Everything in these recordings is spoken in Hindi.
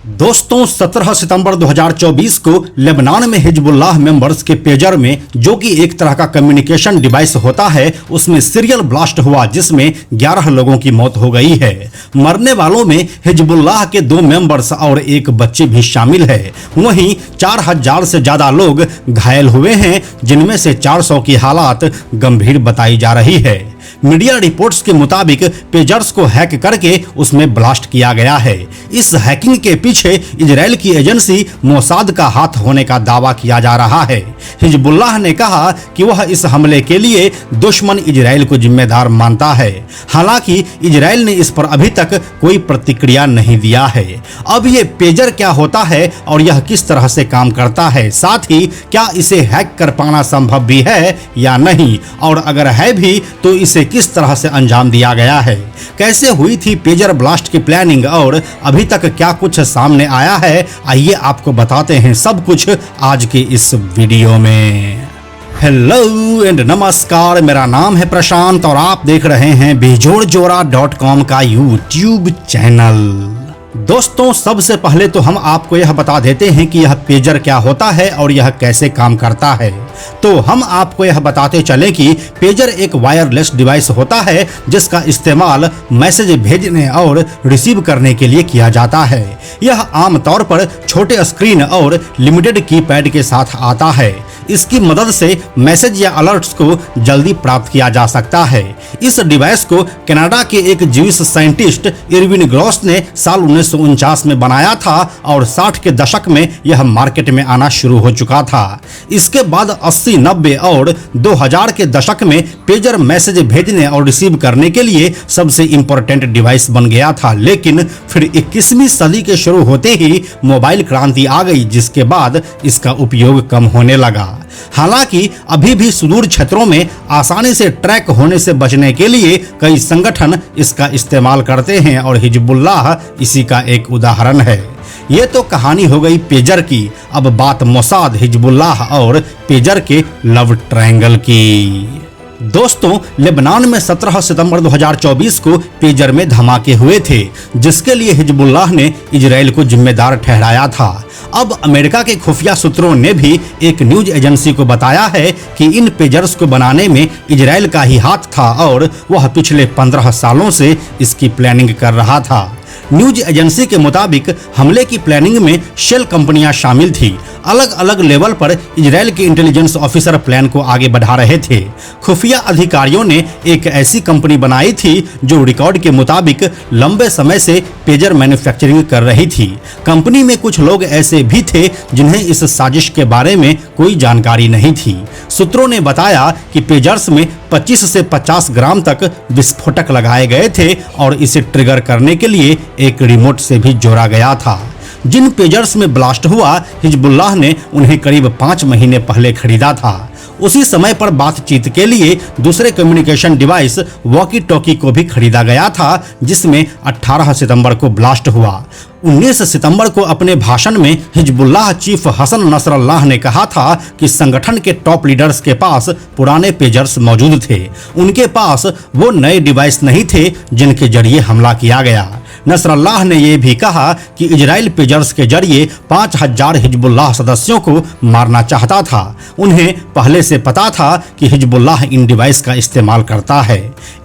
दोस्तों 17 सितंबर 2024 को लेबनान में हिजबुल्लाह मेंबर्स के पेजर में, जो कि एक तरह का कम्युनिकेशन डिवाइस होता है, उसमें सीरियल ब्लास्ट हुआ जिसमें 11 लोगों की मौत हो गई है। मरने वालों में हिजबुल्लाह के 2 मेंबर्स और एक बच्चे भी शामिल है। वहीं 4000 से ज्यादा लोग घायल हुए हैं, जिनमें से 400 की हालात गंभीर बताई जा रही है। मीडिया रिपोर्ट्स के मुताबिक पेजर्स को हैक करके उसमें ब्लास्ट किया गया है। इस हैकिंग के पीछे इजराइल की एजेंसी मोसाद का हाथ होने का दावा किया जा रहा है। हिजबुल्लाह ने कहा कि वह इस हमले के लिए दुश्मन इजराइल को जिम्मेदार मानता है। हालांकि इजराइल ने इस पर अभी तक कोई प्रतिक्रिया नहीं दिया है। अब ये पेजर क्या होता है और यह किस तरह से काम करता है, साथ ही क्या इसे हैक कर पाना संभव भी है या नहीं, और अगर है भी तो इसे किस तरह से अंजाम दिया गया है, कैसे हुई थी पेजर ब्लास्ट की प्लानिंग और अभी तक क्या कुछ सामने आया है, आइए आपको बताते हैं सब कुछ आज के इस वीडियो में। हेलो एंड नमस्कार, मेरा नाम है प्रशांत और आप देख रहे हैं बेजोड़जोड़ा.com का यूट्यूब चैनल। दोस्तों सबसे पहले तो हम आपको यह बता देते हैं कि यह पेजर क्या होता है और यह कैसे काम करता है। तो हम आपको यह बताते चलें कि पेजर एक वायरलेस डिवाइस होता है जिसका इस्तेमाल मैसेज भेजने और रिसीव करने के लिए किया जाता है। यह आमतौर पर छोटे स्क्रीन और लिमिटेड कीपैड के साथ आता है। इसकी मदद से मैसेज या अलर्ट्स को जल्दी प्राप्त किया जा सकता है। इस डिवाइस को कनाडा के एक ज्यूइश साइंटिस्ट इरविन ग्रॉस ने साल 1949 में बनाया था और 60 के दशक में यह मार्केट में आना शुरू हो चुका था। इसके बाद 80, 90 और 2000 के दशक में पेजर मैसेज भेजने और रिसीव करने के लिए सबसे इंपॉर्टेंट डिवाइस बन गया था। लेकिन फिर 21वीं सदी के शुरू होते ही मोबाइल क्रांति आ गई, जिसके बाद इसका उपयोग कम होने लगा। हालांकि अभी भी सुदूर क्षेत्रों में आसानी से ट्रैक होने से बचने के लिए कई संगठन इसका इस्तेमाल करते हैं और हिजबुल्लाह इसी का एक उदाहरण है। ये तो कहानी हो गई पेजर की। अब बात मोसाद, हिजबुल्लाह और पेजर के लव ट्रायंगल की। दोस्तों लेबनान में 17 सितंबर 2024 को पेजर में धमाके हुए थे, जिसके लिए हिजबुल्लाह ने इजराइल को जिम्मेदार ठहराया था। अब अमेरिका के खुफिया सूत्रों ने भी एक न्यूज एजेंसी को बताया है कि इन पेजर्स को बनाने में इजराइल का ही हाथ था और वह पिछले 15 सालों से इसकी प्लानिंग कर रहा था। न्यूज एजेंसी के मुताबिक हमले की प्लानिंग में शेल कंपनियां शामिल थी। अलग अलग लेवल पर इजराइल के इंटेलिजेंस ऑफिसर प्लान को आगे बढ़ा रहे थे। खुफिया अधिकारियों ने एक ऐसी कंपनी बनाई थी जो रिकॉर्ड के मुताबिक लंबे समय से पेजर मैन्युफैक्चरिंग कर रही थी। कंपनी में कुछ लोग ऐसे भी थे जिन्हें इस साजिश के बारे में कोई जानकारी नहीं थी। सूत्रों ने बताया कि पेजर्स में 25 से 50 ग्राम तक विस्फोटक लगाए गए थे और इसे ट्रिगर करने के लिए एक रिमोट से भी जोड़ा गया था। जिन पेजर्स में ब्लास्ट हुआ, हिजबुल्लाह ने उन्हें करीब 5 महीने पहले खरीदा था। उसी समय पर बातचीत के लिए दूसरे कम्युनिकेशन डिवाइस वॉकी टॉकी को भी खरीदा गया था, जिसमें 18 सितंबर को ब्लास्ट हुआ। 19 सितंबर को अपने भाषण में हिजबुल्लाह चीफ हसन नसरल्लाह ने कहा था कि संगठन के टॉप लीडर्स के पास पुराने पेजर्स मौजूद थे। उनके पास वो नए डिवाइस नहीं थे जिनके जरिए हमला किया गया। नसरल्लाह ने यह भी कहा कि इजराइल पेजर्स के जरिए 5000 हिजबुल्लाह सदस्यों को मारना चाहता था। उन्हें पहले से पता था कि हिजबुल्लाह इन डिवाइस का इस्तेमाल करता है।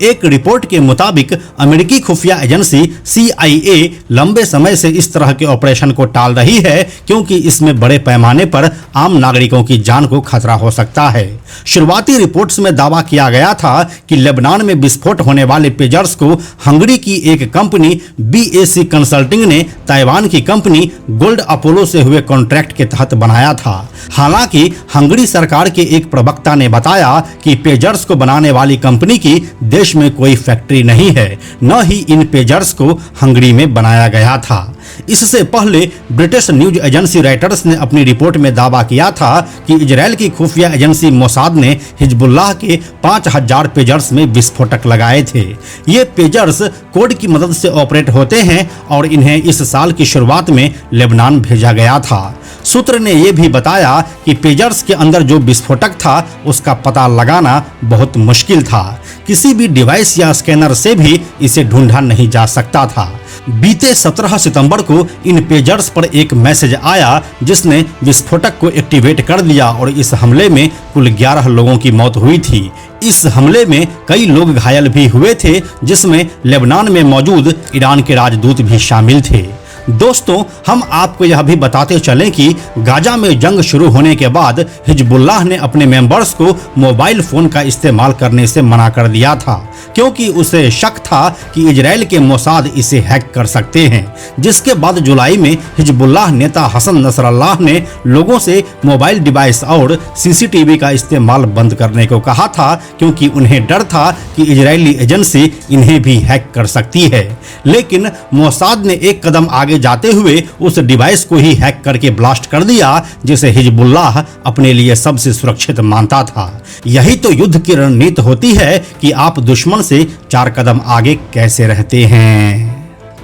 एक रिपोर्ट के मुताबिक अमेरिकी खुफिया एजेंसी CIA लंबे समय से इस तरह के ऑपरेशन को टाल रही है, क्योंकि इसमें बड़े पैमाने पर आम नागरिकों की जान को खतरा हो सकता है। शुरुआती रिपोर्ट्स में दावा किया गया था कि लेबनान में विस्फोट होने वाले पेजर्स को हंगरी की एक कंपनी BAC कंसल्टिंग ने ताइवान की कंपनी गोल्ड अपोलो से हुए कॉन्ट्रैक्ट के तहत बनाया था। हालांकि हंगरी सरकार के एक प्रवक्ता ने बताया कि पेजर्स को बनाने वाली कंपनी की देश में कोई फैक्ट्री नहीं है, न ही इन पेजर्स को हंगरी में बनाया गया था। इससे पहले ब्रिटिश न्यूज एजेंसी रॉयटर्स ने अपनी रिपोर्ट में दावा किया था कि इजराइल की खुफिया एजेंसी मोसाद ने हिजबुल्लाह के 5000 पेजर्स में विस्फोटक लगाए थे। ये पेजर्स कोड की मदद से ऑपरेट होते हैं और इन्हें इस साल की शुरुआत में लेबनान भेजा गया था। सूत्र ने यह भी बताया कि पेजर्स के अंदर जो विस्फोटक था उसका पता लगाना बहुत मुश्किल था। किसी भी डिवाइस या स्कैनर से भी इसे ढूंढा नहीं जा सकता था। बीते 17 सितंबर को इन पेजर्स पर एक मैसेज आया जिसने विस्फोटक को एक्टिवेट कर दिया और इस हमले में कुल 11 लोगों की मौत हुई थी। इस हमले में कई लोग घायल भी हुए थे, जिसमें लेबनान में मौजूद ईरान के राजदूत भी शामिल थे। दोस्तों, हम आपको यह भी बताते चलें कि गाजा में जंग शुरू होने के बाद हिजबुल्लाह ने अपने मेंबर्स को मोबाइल फोन का इस्तेमाल करने से मना कर दिया था, क्योंकि उसे शक था कि इजराइल के मोसाद इसे हैक कर सकते हैं। जिसके बाद जुलाई में हिजबुल्लाह नेता हसन नसरल्लाह ने लोगों से मोबाइल डिवाइस और सीसीटीवी का इस्तेमाल बंद करने को कहा था, क्योंकि उन्हें डर था कि इजरायली एजेंसी इन्हें भी हैक कर सकती है। लेकिन मोसाद ने एक कदम आगे जाते हुए उस डिवाइस को ही हैक करके ब्लास्ट कर दिया, जिसे हिजबुल्लाह अपने लिए सबसे सुरक्षित मानता था। यही तो युद्ध की रणनीति होती है कि आप दुश्मन से 4 कदम आगे कैसे रहते हैं।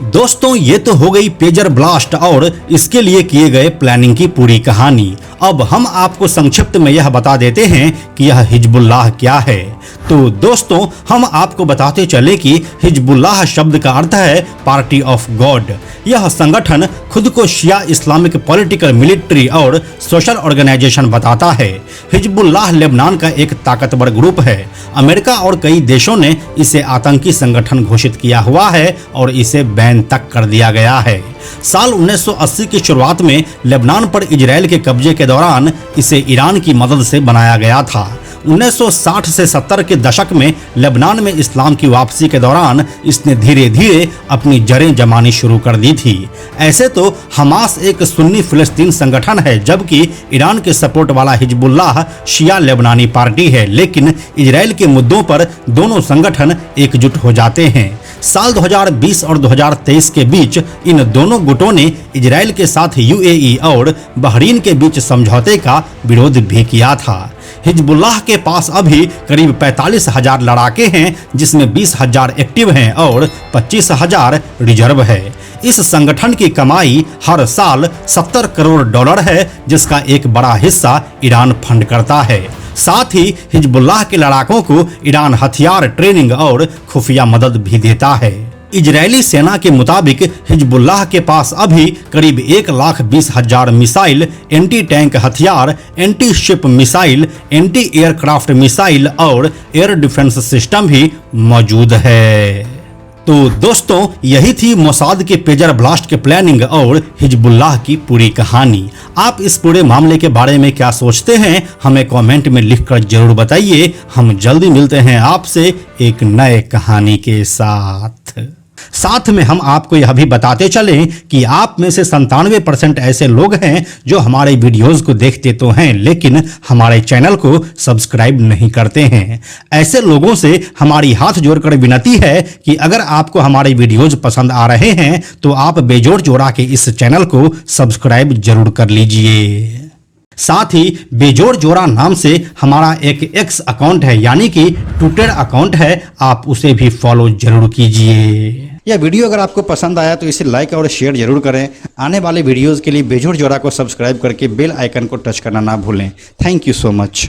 दोस्तों, ये तो हो गई पेजर ब्लास्ट और इसके लिए किए गए प्लानिंग की पूरी कहानी। अब हम आपको संक्षिप्त में यह बता देते हैं कि यह हिजबुल्लाह क्या है। तो दोस्तों, हम आपको बताते चले कि हिजबुल्लाह शब्द का अर्थ है पार्टी ऑफ गॉड। यह संगठन खुद को शिया इस्लामिक पॉलिटिकल, मिलिट्री और सोशल ऑर्गेनाइजेशन बताता है। हिजबुल्लाह लेबनान का एक ताकतवर ग्रुप है। अमेरिका और कई देशों ने इसे आतंकी संगठन घोषित किया हुआ है और इसे बैन तक कर दिया गया है। साल 1980 की शुरुआत में लेबनान पर इजराइल के कब्जे के दौरान इसे ईरान की मदद से बनाया गया था। 1960 से 70 के दशक में लेबनान में इस्लाम की वापसी के दौरान इसने धीरे धीरे अपनी जड़ें जमानी शुरू कर दी थी। ऐसे तो हमास एक सुन्नी फिलिस्तीन संगठन है, जबकि ईरान के सपोर्ट वाला हिजबुल्लाह शिया लेबनानी पार्टी है। लेकिन इजराइल के मुद्दों पर दोनों संगठन एकजुट हो जाते हैं। साल 2020 और 2023 के बीच इन दोनों गुटों ने इजराइल के साथ यूएई और बहरीन के बीच समझौते का विरोध भी किया था। हिजबुल्लाह के पास अभी करीब 45,000 लड़ाके हैं, जिसमें 20,000 एक्टिव हैं और 25,000 रिजर्व है। इस संगठन की कमाई हर साल $70 करोड़ है, जिसका एक बड़ा हिस्सा ईरान फंड करता है। साथ ही हिजबुल्लाह के लड़ाकों को ईरान हथियार, ट्रेनिंग और खुफिया मदद भी देता है। इजरायली सेना के मुताबिक हिजबुल्लाह के पास अभी करीब 1,20,000 मिसाइल, एंटी टैंक हथियार, anti ship missile, anti aircraft missile और एयर डिफेंस सिस्टम भी मौजूद है। तो दोस्तों, यही थी मोसाद के पेजर ब्लास्ट के प्लानिंग और हिजबुल्लाह की पूरी कहानी। आप इस पूरे मामले के बारे में क्या सोचते हैं, हमें कमेंट में लिखकर जरूर बताइए। हम जल्दी मिलते हैं आपसे एक नए कहानी के साथ में हम आपको यह भी बताते चलें कि आप में से 97% ऐसे लोग हैं जो हमारे वीडियोस को देखते तो हैं, लेकिन हमारे चैनल को सब्सक्राइब नहीं करते हैं। ऐसे लोगों से हमारी हाथ जोड़कर विनती है कि अगर आपको हमारे वीडियोस पसंद आ रहे हैं तो आप बेजोड़ जोड़ा के इस चैनल को सब्सक्राइब जरूर कर लीजिए। साथ ही बेजोड़ जोड़ा नाम से हमारा एक एक्स अकाउंट है, यानी कि ट्विटर अकाउंट है, आप उसे भी फॉलो जरूर कीजिए। यह वीडियो अगर आपको पसंद आया तो इसे लाइक और शेयर जरूर करें। आने वाले वीडियोस के लिए बेजोड़ जोड़ा को सब्सक्राइब करके बेल आइकन को टच करना ना भूलें। Thank you so much.